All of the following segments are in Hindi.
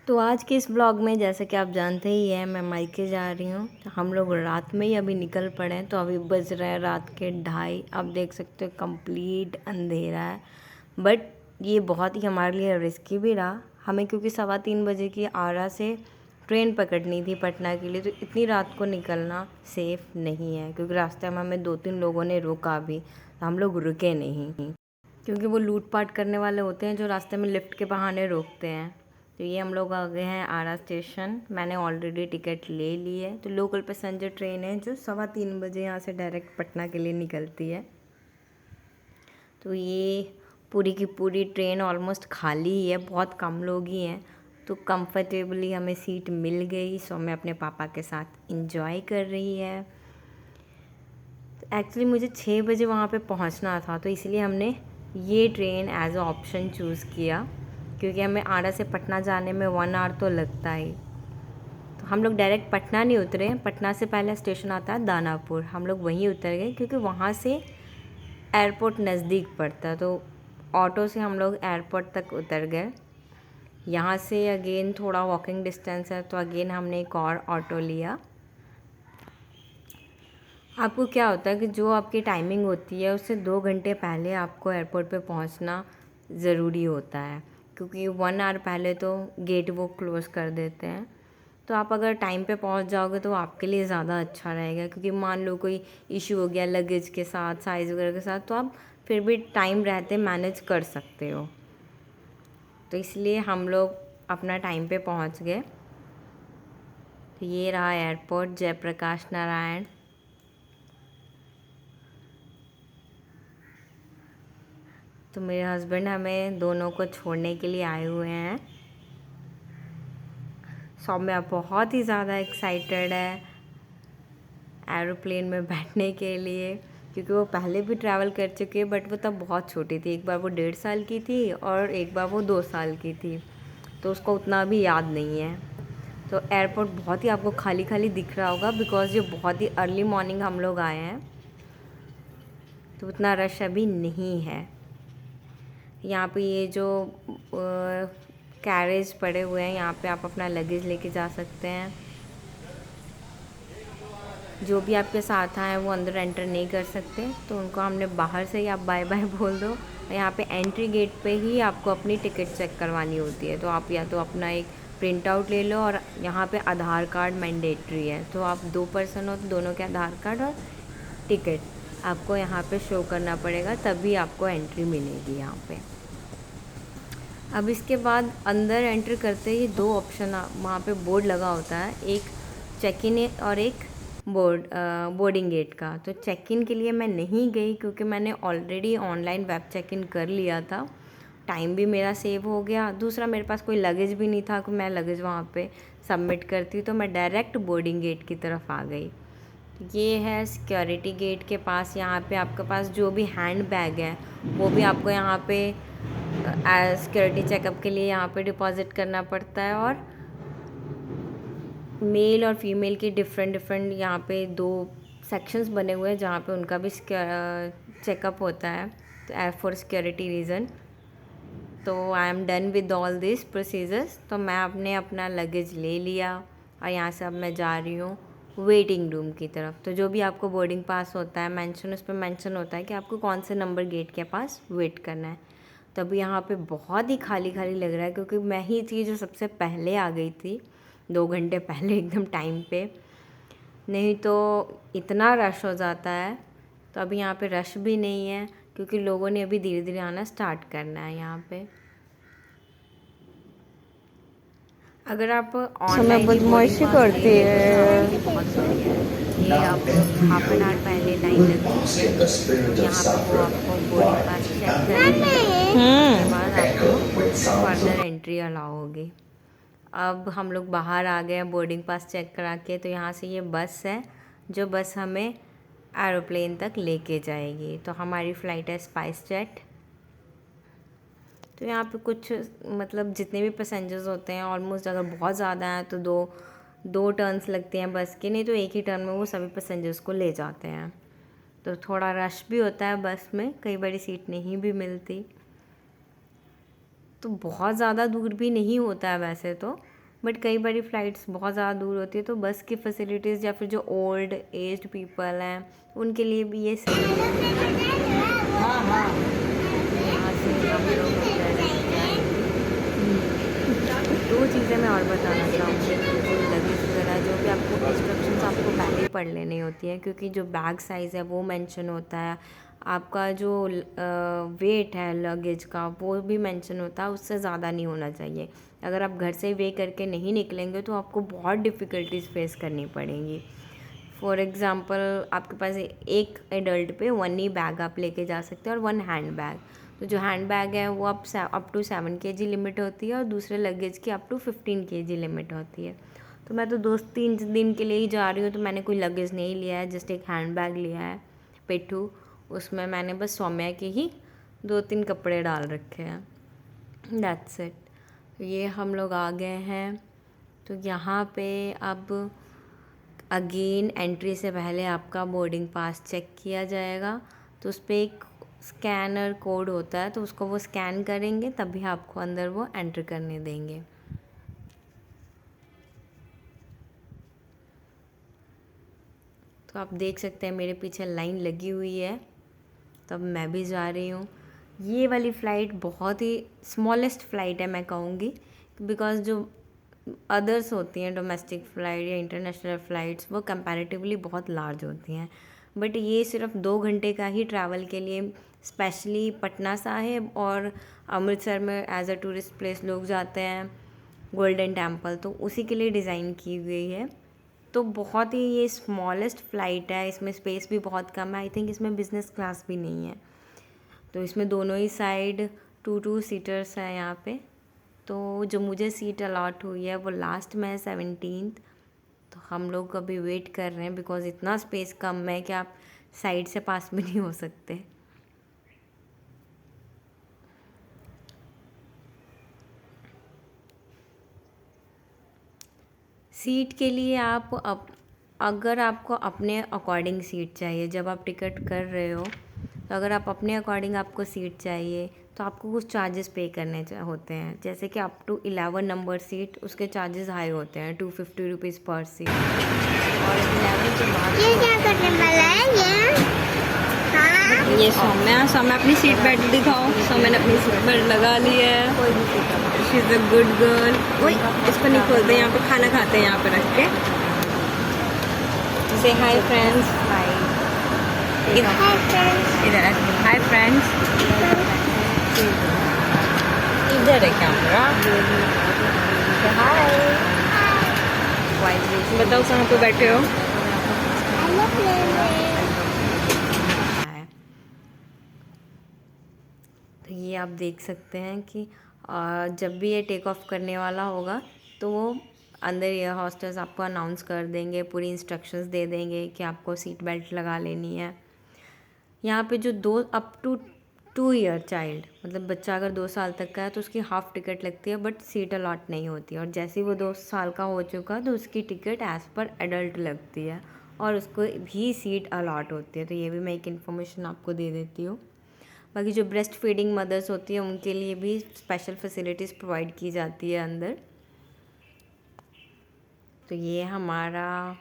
तो आज के इस ब्लॉग में जैसे कि आप जानते ही हैं मैं मायके जा रही हूँ। तो हम लोग रात में ही अभी निकल पड़े हैं। तो अभी बज रहे हैं रात के 2:30। आप देख सकते हो कंप्लीट अंधेरा है। बट ये बहुत ही हमारे लिए रिस्की भी रहा हमें, क्योंकि 3:15 बजे की आरा से ट्रेन पकड़नी थी पटना के लिए। तो इतनी रात को निकलना सेफ़ नहीं है, क्योंकि रास्ते में हमें 2-3 लोगों ने रोका भी। तो हम लोग रुके नहीं, क्योंकि वो लूटपाट करने वाले होते हैं जो रास्ते में लिफ्ट के बहाने रोकते हैं। तो ये हम लोग आ गए हैं आरा स्टेशन। मैंने ऑलरेडी टिकट ले ली है। तो लोकल पैसेंजर ट्रेन है जो 3:15 बजे यहाँ से डायरेक्ट पटना के लिए निकलती है। तो ये पूरी की पूरी ट्रेन ऑलमोस्ट खाली ही है, बहुत कम लोग ही हैं। तो कंफर्टेबली हमें सीट मिल गई। सो मैं अपने पापा के साथ इंजॉय कर रही है। एक्चुअली मुझे 6 बजे वहाँ पे पहुँचना था, तो इसलिए हमने ये train as a option choose किया, क्योंकि हमें आरा से पटना जाने में 1 आवर तो लगता ही। तो हम लोग डायरेक्ट पटना नहीं उतरे। पटना से पहले स्टेशन आता है दानापुर, हम लोग वहीं उतर गए, क्योंकि वहाँ से एयरपोर्ट नज़दीक पड़ता है। तो ऑटो से हम लोग एयरपोर्ट तक उतर गए। यहाँ से अगेन थोड़ा वॉकिंग डिस्टेंस है, तो अगेन हमने एक और ऑटो लिया। आपको क्या होता है कि जो आपकी टाइमिंग होती है उससे 2 घंटे पहले आपको एयरपोर्ट पे पहुंचना ज़रूरी होता है, क्योंकि 1 आवर पहले तो गेट वो क्लोज़ कर देते हैं। तो आप अगर टाइम पे पहुंच जाओगे तो आपके लिए ज़्यादा अच्छा रहेगा, क्योंकि मान लो कोई इशू हो गया लगेज के साथ, साइज़ वगैरह के साथ, तो आप फिर भी टाइम रहते मैनेज कर सकते हो। तो इसलिए हम लोग अपना टाइम पे पहुँच गए। तो ये रहा एयरपोर्ट जयप्रकाश नारायण। तो मेरे हस्बैंड हमें दोनों को छोड़ने के लिए आए हुए हैं। सौम्या बहुत ही ज़्यादा एक्साइटेड है एरोप्लेन में बैठने के लिए, क्योंकि वो पहले भी ट्रैवल कर चुकी है, बट वो तब बहुत छोटी थी। एक बार वो 1.5 साल की थी और एक बार वो 2 साल की थी, तो उसको उतना भी याद नहीं है। तो एयरपोर्ट बहुत ही आपको खाली खाली दिख रहा होगा, बिकॉज़ ये बहुत ही अर्ली मॉर्निंग हम लोग आए हैं, तो उतना रश अभी नहीं है। यहाँ पे ये जो कैरेज पड़े हुए हैं, यहाँ पे आप अपना लगेज लेके जा सकते हैं। जो भी आपके साथ आए वो अंदर एंटर नहीं कर सकते, तो उनको हमने बाहर से ही आप बाय बाय बोल दो। यहाँ पे एंट्री गेट पे ही आपको अपनी टिकट चेक करवानी होती है। तो आप या तो अपना एक प्रिंट आउट ले लो, और यहाँ पे आधार कार्ड मैंडेटरी है। तो आप 2 पर्सन हो तो दोनों के आधार कार्ड और टिकट आपको यहाँ पे शो करना पड़ेगा, तभी आपको एंट्री मिलेगी यहाँ पे। अब इसके बाद अंदर एंटर करते ही 2 ऑप्शन वहाँ पे बोर्ड लगा होता है, एक चेक इन और एक बोर्डिंग गेट का। तो चेक इन के लिए मैं नहीं गई, क्योंकि मैंने already online web check in कर लिया था। टाइम भी मेरा सेव हो गया। दूसरा, मेरे पास कोई लगेज भी नहीं था कि मैं लगेज वहाँ पे सबमिट करती, तो मैं डायरेक्ट बोर्डिंग गेट की तरफ आ गई। ये है सिक्योरिटी गेट के पास। यहाँ पे आपके पास जो भी हैंड बैग है वो भी आपको यहाँ पे सिक्योरिटी चेकअप के लिए यहाँ पे डिपॉजिट करना पड़ता है। और मेल और फीमेल की डिफरेंट यहाँ पे 2 सेक्शंस बने हुए हैं, जहाँ पे उनका भी चेकअप होता है, तो फॉर सिक्योरिटी रीज़न। तो I am done with all this procedures. तो मैं अपना लगेज ले लिया, और यहाँ से अब मैं जा रही हूँ वेटिंग रूम की तरफ। तो जो भी आपको बोर्डिंग पास होता है मेंशन, उस पर मेंशन होता है कि आपको कौन से नंबर गेट के पास वेट करना है। तो अभी यहाँ पे बहुत ही खाली खाली लग रहा है, क्योंकि मैं ही थी जो सबसे पहले आ गई थी 2 घंटे पहले एकदम टाइम पे। नहीं तो इतना रश हो जाता है। तो अभी यहाँ पे रश भी नहीं है, क्योंकि लोगों ने अभी धीरे धीरे आना स्टार्ट करना है यहाँ पे। अगर आप ऑनलाइन बदमाशी करती है। बहुत बढ़िया है। ये आप हाफ एन आवर पहले लाइन लगती है, यहाँ पे वो आपको बोर्डिंग पास चेक करेंगे, उसके बाद आपको फर्दर एंट्री अलाउ होगी। अब हम लोग बाहर आ गए हैं बोर्डिंग पास चेक करा के। तो यहाँ से ये बस है, जो बस हमें एरोप्लेन तक लेके जाएगी। तो हमारी फ़्लाइट है स्पाइस जेट। तो यहाँ पे कुछ मतलब जितने भी पैसेंजर्स होते हैं ऑलमोस्ट, अगर बहुत ज़्यादा हैं तो दो टर्न्स लगते हैं बस के, नहीं तो एक ही टर्न में वो सभी पैसेंजर्स को ले जाते हैं। तो थोड़ा रश भी होता है बस में, कई बारी सीट नहीं भी मिलती। तो बहुत ज़्यादा दूर भी नहीं होता है वैसे तो, बट कई बारी फ़्लाइट्स बहुत ज़्यादा दूर होती है तो बस की फैसिलिटीज़ या फिर जो ओल्ड एज्ड पीपल हैं उनके लिए भी ये सही है। हाँ हाँ। यहाँ से हम लोग दो चीज़ें मैं और बताना चाहूँगी। जो लगेज वगैरह जो भी आपको इंस्ट्रक्शंस आपको पहले ही पढ़ लेनी होती है, क्योंकि जो बैग साइज़ है वो मेंशन होता है, आपका जो वेट है लगेज का वो भी मेंशन होता है, उससे ज़्यादा नहीं होना चाहिए। अगर आप घर से वे करके नहीं निकलेंगे तो आपको बहुत डिफ़िकल्टीज़ फेस करनी पड़ेंगी। फॉर एग्ज़ाम्पल आपके पास एक एडल्ट पे 1 ही बैग आप लेके जा सकते हैं और 1 हैंड बैग। तो जो हैंड बैग है वो अप टू 7 kg लिमिट होती है और दूसरे लगेज की अप टू 15 kg लिमिट होती है। तो मैं तो 2-3 दिन के लिए ही जा रही हूँ तो मैंने कोई लगेज नहीं लिया है, जस्ट एक हैंड बैग लिया है पेटू। उसमें मैंने बस सौम्या के ही 2-3 कपड़े डाल रखे हैं, दैट्स इट। ये हम लोग आ गए हैं। तो यहाँ पे अब अगेन एंट्री से पहले आपका बोर्डिंग पास चेक किया जाएगा। तो उस पर एक स्कैनर कोड होता है, तो उसको वो स्कैन करेंगे तभी आपको अंदर वो एंटर करने देंगे। तो आप देख सकते हैं मेरे पीछे लाइन लगी हुई है, तब मैं भी जा रही हूँ। ये वाली फ़्लाइट बहुत ही स्मॉलेस्ट फ़्लाइट है मैं कहूँगी, बिकॉज़ जो अदर्स होती हैं डोमेस्टिक फ़्लाइट या इंटरनेशनल फ़्लाइट्स वो कंपैरेटिवली बहुत लार्ज होती हैं। बट ये सिर्फ 2 घंटे का ही ट्रैवल के लिए स्पेशली पटना साहिब और अमृतसर में एज अ टूरिस्ट प्लेस लोग जाते हैं, गोल्डन टेम्पल, तो उसी के लिए डिज़ाइन की हुई है। तो बहुत ही ये स्मॉलेस्ट फ़्लाइट है, इसमें स्पेस भी बहुत कम है। आई थिंक इसमें बिज़नेस क्लास भी नहीं है। तो इसमें दोनों ही साइड 2-2 सीटर्स हैं यहाँ पे। तो जो मुझे सीट अलॉट हुई है वो लास्ट में है 17th। तो हम लोग अभी वेट कर रहे हैं बिकॉज़ इतना स्पेस कम है कि आप साइड से पास भी नहीं हो सकते। सीट के लिए आप अगर आपको अपने अकॉर्डिंग सीट चाहिए, जब आप टिकट कर रहे हो तो अगर आप अपने अकॉर्डिंग आपको सीट चाहिए तो आपको कुछ चार्जेस पे करने होते हैं। जैसे कि अप टू 11 नंबर सीट उसके चार्जेस हाई होते हैं, 250 रुपीज़ पर सीट। और 11 के बाद ये क्या करने वाला है ये? हाँ? ये सौम्या अपनी सीट बेल्ट दिखाओ। सौम्या ने अपनी सीट बेल्ट लगा ली है। कोई भी सीट है। She is a good girl. वही इसको नहीं खोलते, यहाँ पे खाना खाते हैं यहाँ पे रख के। से हाय फ्रेंड्स। हाय इधर हाय फ्रेंड्स। इधर है कैमरा। हाय। बताओ कहाँ पे बैठे हो? तो ये आप देख सकते हैं कि जब भी ये टेक ऑफ करने वाला होगा तो वो अंदर एयर हॉस्टेस आपको अनाउंस कर देंगे, पूरी इंस्ट्रक्शंस दे देंगे कि आपको सीट बेल्ट लगा लेनी है। यहाँ पे जो अप टू 2 ईयर चाइल्ड, मतलब बच्चा अगर 2 साल तक का है तो उसकी हाफ़ टिकट लगती है, बट सीट अलॉट नहीं होती। और जैसे ही वो 2 साल का हो चुका तो उसकी टिकट एज़ पर एडल्ट लगती है और उसको भी सीट अलॉट होती है। तो ये भी मैं एक इन्फॉर्मेशन आपको दे देती हूँ। बाकी जो ब्रेस्ट फीडिंग मदर्स होती है उनके लिए भी स्पेशल फैसिलिटीज़ प्रोवाइड की जाती है अंदर। तो ये हमारा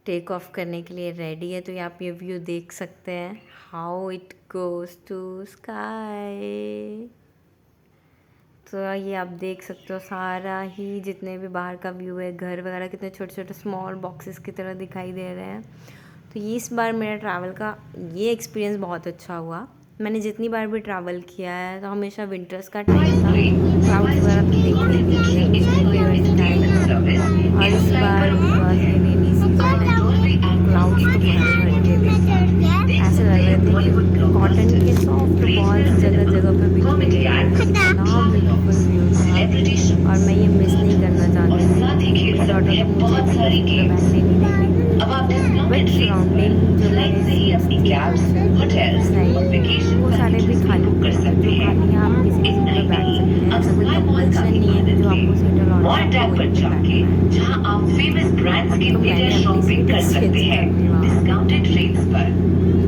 टेक ऑफ करने के लिए रेडी है। तो ये आप ये व्यू देख सकते हैं, how it goes to sky. तो ये आप देख सकते हो सारा ही जितने भी बाहर का व्यू है, घर वगैरह कितने छोटे छोटे स्मॉल बॉक्सेस की तरह दिखाई दे रहे हैं। तो ये इस बार मेरा ट्रैवल का ये एक्सपीरियंस बहुत अच्छा हुआ। मैंने जितनी बार भी ट्रैवल किया है तो हमेशा विंटर्स का टाइम था, क्लाउड्स वगैरह तो देख ही नहीं थे। और इस बार बिकॉज ये रेनी सीजन है, क्लाउड्स तो भर के थे, ऐसे लग रहे थे कि कॉटन के सॉफ्ट बॉल्स जगह जगह पे बिखरे हैं। इतना ब्यूटीफुल व्यू था और मैं ये मिस नहीं करना चाहती थी। डॉटर को मुझे भी बैग लेनी नहीं, बट सराउंडिंग जो मेरे वो सारे भी खाली थे। जो खाली हैं आप किसी सीट पर बैठ सकते हैं, ऐसा कोई कंपल्सन नहीं है कि जो आपको सीट अलॉट है आपको वहीं पे बैठना है। जहां आप फेमस ब्रांड्स के तो मैंने मिरर अपनी शॉपिंग सीट कर सकते एक्सचेंज हैं कर ली वहाँ। डिस्काउंटेड रेट्स पर।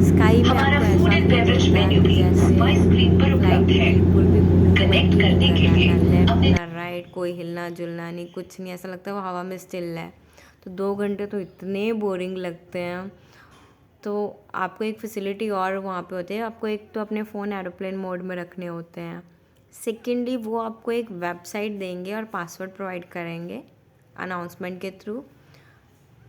स्काई में हमारा आपको फूड ऐसा एंड फील बेवरेज होता है मेन्यू कि भी जैसे ऊपर स्क्रीन पर फ्लाइट उपलब्ध है। बिल्कुल भी मूवमेंट कनेक्ट नहीं करने के करना, लिए ना लेफ्ट अपने ना राइट, कोई कोई हिलना जुलना नहीं, कुछ नहीं, ऐसा लगता है वो हवा में स्टिल है। तो 2 घंटे तो इतने बोरिंग लगते हैं। तो आपको एक फैसिलिटी और वहाँ पे होती है, आपको एक तो अपने फ़ोन एरोप्लेन मोड में रखने होते हैं। सेकेंडली वो आपको एक वेबसाइट देंगे और पासवर्ड प्रोवाइड करेंगे अनाउंसमेंट के थ्रू।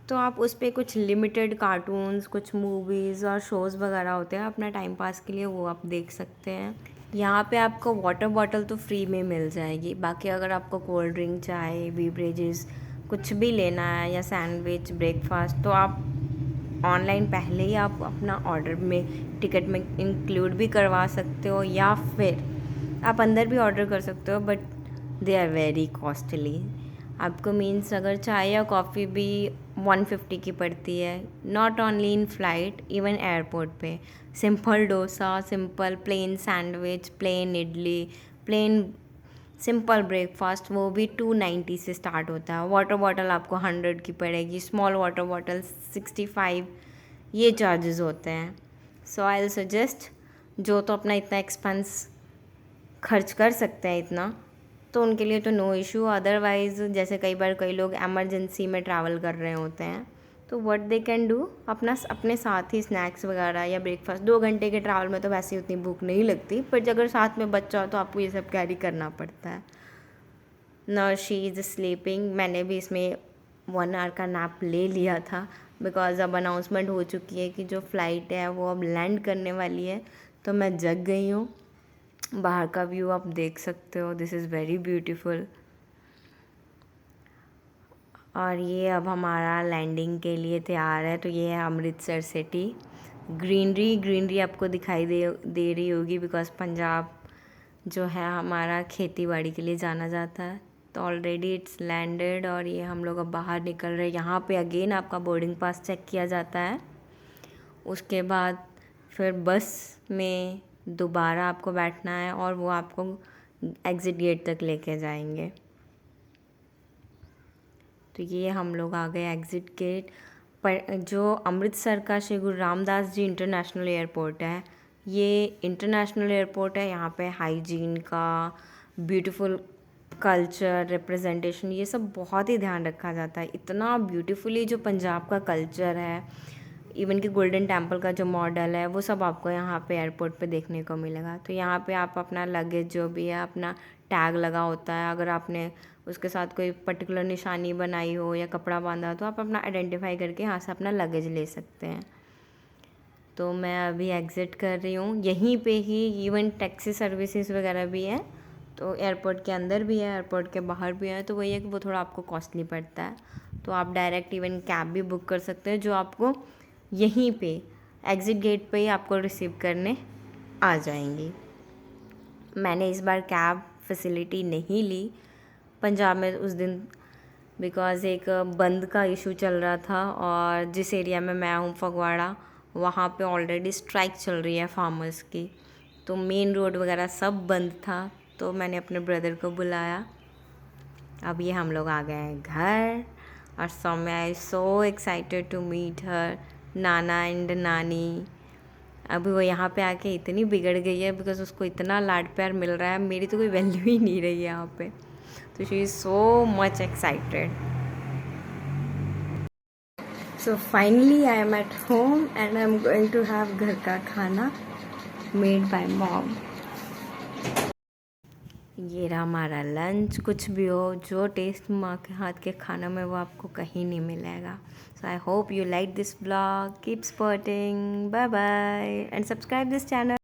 तो आप उस पर कुछ लिमिटेड कार्टून्स, कुछ मूवीज़ और शोज़ वगैरह होते हैं अपना टाइम पास के लिए, वो आप देख सकते हैं। यहाँ पे आपको वाटर बॉटल तो फ्री में मिल जाएगी। बाकी अगर आपको कोल्ड ड्रिंक, चाय, बीवरेजेस कुछ भी लेना है या सैंडविच, ब्रेकफास्ट, तो आप ऑनलाइन पहले ही आप अपना ऑर्डर में टिकट में इंक्लूड भी करवा सकते हो, या फिर आप अंदर भी ऑर्डर कर सकते हो, but they are very costly. आपको मीन्स अगर चाय या कॉफ़ी भी 150 की पड़ती है, not only in flight, even airport पे। Simple dosa, simple plain sandwich, plain idli, plain simple breakfast, वो भी 290 से स्टार्ट होता है। वाटर बॉटल आपको 100 की पड़ेगी, स्मॉल वाटर बॉटल 65, ये चार्जेस होते हैं। सो आई विल सजेस्ट, जो तो अपना इतना एक्सपेंस खर्च कर सकते हैं इतना, तो उनके लिए तो नो इशू। अदरवाइज़ जैसे कई बार कई लोग एमरजेंसी में ट्रैवल कर रहे होते हैं, तो व्हाट दे कैन डू, अपने साथ ही स्नैक्स वगैरह या ब्रेकफास्ट, 2 घंटे के ट्रैवल में तो वैसे ही उतनी भूख नहीं लगती, पर अगर साथ में बच्चा हो तो आपको ये सब कैरी करना पड़ता है। Now she is sleeping. मैंने भी इसमें 1 आवर का नैप ले लिया था, बिकॉज़ अब अनाउंसमेंट हो चुकी है कि जो फ़्लाइट है वो अब लैंड करने वाली है, तो मैं जग गई हूँ। बाहर का व्यू आप देख सकते हो, दिस इज़ वेरी ब्यूटीफुल। और ये अब हमारा लैंडिंग के लिए तैयार है। तो ये है अमृतसर सिटी। ग्रीनरी आपको दिखाई दे रही होगी, बिकॉज़ पंजाब जो है हमारा खेती बाड़ी के लिए जाना जाता है। तो ऑलरेडी इट्स लैंडेड और ये हम लोग अब बाहर निकल रहे हैं। यहाँ पे अगेन आपका बोर्डिंग पास चेक किया जाता है, उसके बाद फिर बस में दोबारा आपको बैठना है और वो आपको एग्ज़िट गेट तक लेके जाएंगे। तो ये हम लोग आ गए एग्ज़िट गेट पर। जो अमृतसर का श्री गुरु रामदास जी इंटरनेशनल एयरपोर्ट है, ये इंटरनेशनल एयरपोर्ट है। यहाँ पे हाइजीन का, ब्यूटीफुल कल्चर, रिप्रेजेंटेशन, ये सब बहुत ही ध्यान रखा जाता है। इतना ब्यूटीफुली जो पंजाब का कल्चर है, इवन कि गोल्डन टेम्पल का जो मॉडल है, वो सब आपको यहाँ पे एयरपोर्ट पे देखने को मिलेगा। तो यहाँ पे आप अपना लगेज जो भी है, अपना टैग लगा होता है, अगर आपने उसके साथ कोई पर्टिकुलर निशानी बनाई हो या कपड़ा बांधा हो, तो आप अपना आइडेंटिफाई करके यहाँ से अपना लगेज ले सकते हैं। तो मैं अभी एग्ज़िट कर रही हूँ। यहीं पे ही इवन टैक्सी सर्विसेज वगैरह भी है, तो एयरपोर्ट के अंदर भी है, एयरपोर्ट के बाहर भी है। तो वही है कि वो थोड़ा आपको कॉस्टली पड़ता है। तो आप डायरेक्ट इवन कैब भी बुक कर सकते हैं, जो आपको यहीं पे एग्ज़िट गेट पे ही आपको रिसीव करने आ जाएंगी। मैंने इस बार कैब फैसिलिटी नहीं ली पंजाब में उस दिन, बिकॉज़ एक बंद का इशू चल रहा था, और जिस एरिया में मैं हूँ फगवाड़ा, वहाँ पे ऑलरेडी स्ट्राइक चल रही है फार्मर्स की, तो मेन रोड वगैरह सब बंद था। तो मैंने अपने ब्रदर को बुलाया। अब ये हम लोग आ गए हैं घर, और Saumya is so excited to meet her नाना एंड नानी। अभी वो यहाँ पे आके इतनी बिगड़ गई है, बिकॉज़ उसको इतना लाड प्यार मिल रहा है, मेरी तो कोई वैल्यू ही नहीं रही है यहाँ पे। तो she is so much excited. So finally I am at home and I am going to have घर का खाना मेड बाय मॉम। ये रहा हमारा लंच। कुछ भी हो, जो टेस्ट माँ के हाथ के खाना में, वो आपको कहीं नहीं मिलेगा। So I hope you like this vlog. Keep supporting. Bye bye and subscribe this channel.